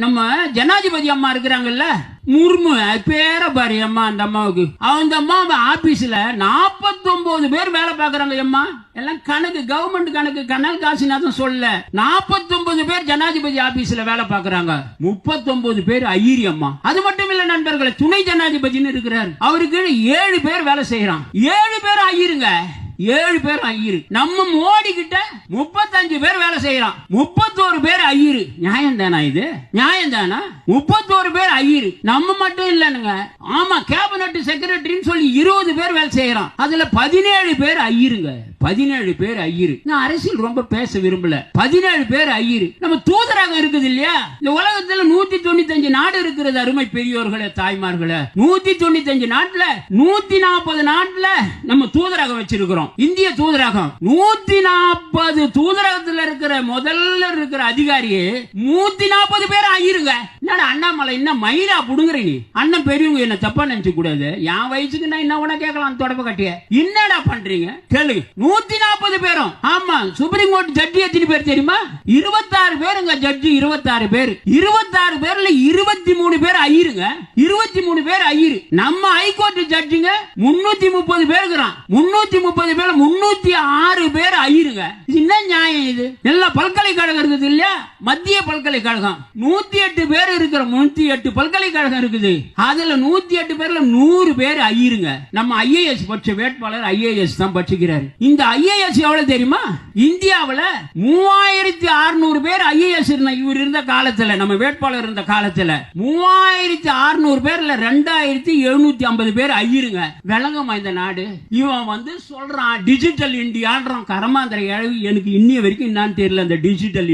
நம்ம ஜனாதிபதி அம்மா இருக்கிறாங்கல்ல, முர்மு பேரை பாரு அம்மா. அந்த அம்மாவுக்கு அந்த அம்மா ஆபீஸ்ல 49 பேர் வேலை பாக்குறாங்க அம்மா. எல்லாம் கணக்கு, கவர்மெண்ட் கணக்கு, கனல் காசிநாதன் சொல்ல 49 பேர் ஜனாதிபதி ஆபீஸ்ல வேலை பாக்குறாங்க. 39 பேர் ஐயரி அம்மா. அது மட்டும் இல்ல நண்பர்களே, துணை ஜனாதிபதினு இருக்கிறார், அவருக்கு 7 பேர் வேலை செய்யறான். 7 பேர் ஐயருங்க, 7 பேர் ஐயரு. நம்ம மோடி கிட்ட 35 பேர் வேலை செய்யறான், 31 பேர் ஐயரு. நியாயம் தானா இது? நியாயம் தானா? 31 பேர் ஐயரு. நம்ம மட்டும் இல்லனுங்க, ஆமா கேபினட் செக்ரட்டரின்னு சொல்லி 20 பேர் வேலை செய்யறான். அதுல 17 பேர் ஐயருங்க. 17 பேர் ஐயரு. நான் அரசியல் ரொம்ப பேச விரும்பல. 17 பேர் ஐயரு. நம்ம தூதரகம் இருக்குது இல்லையா, இந்த உலகத்துல 195 நாடு இருக்கிறது. அருமை பெரியோர்களே, தாய்மார்களே, 195 நாட்டுல 140 நாட்டுல நம்ம தூதரகம் வச்சிருக்கிறோம். இந்திய தூதரகம் 140 தூதரகத்துல இருக்கிற முதல்ல இருக்கிற அதிகாரியே 140 பேர் ஆயிருங்க. என்னடா அண்ணாமலை என்ன மயிரா புடுங்குற நீ? அண்ணன் பெரியவங்க என்ன தப்பா நினைச்சு கூடாது. என் வயசுக்கு நான் என்ன உன கேட்கலாம், தொடப்ப கட்டிய என்னடா பண்றீங்க கேளுங்க. 140 பேரும். ஆமா, சுப்ரீம் கோர்ட் ஜட்ஜி எத்தனை பேர் தெரியுமா? 26 பேருங்க ஜட்ஜி. 26 பேர். 26 பேர்ல 23 பேர் ஐயருங்க. 23 பேர் ஐயரு. நம்ம ஹைகோர்ட் ஜட்ஜிங்க 330 பேர் இருக்கிறான். 330 பேர் 306 பேர் ஐயருங்க. என்ன நியாயம் இது? எல்லா பல்கலைக்கழகம் இருக்குது இல்லையா, மத்திய பல்கலைக்கழகம் 108 பேர் இருக்கிற 108 பல்கலைக்கழகம் இருக்குது. அதுல 108 பேர்ல 100 பேர் ஐயருங்க. நம்ம ஐஏஎஸ் பட்ச வேட்பாளர் ஐஏஎஸ் தான் பட்சிக்கிறார். இந்த ஐஏஎஸ் எவ்வளவு தெரியுமா? இந்தியாவுல 3600 பேர் ஐஏஎஸ் இவர் இருந்த காலத்துல, நம்ம வேட்பாளர் இருந்த காலத்துல 3600 பேர்ல 2750 பேர் ஐயருங்க. விளங்கமா இந்த நாடு? இவன் சொல்றான் டிஜிட்டல் இந்தியான்றான். கரமாந்திர எனக்கு இன்னிய வரைக்கும் என்னன்னு தெரியல அந்த டிஜிட்டல்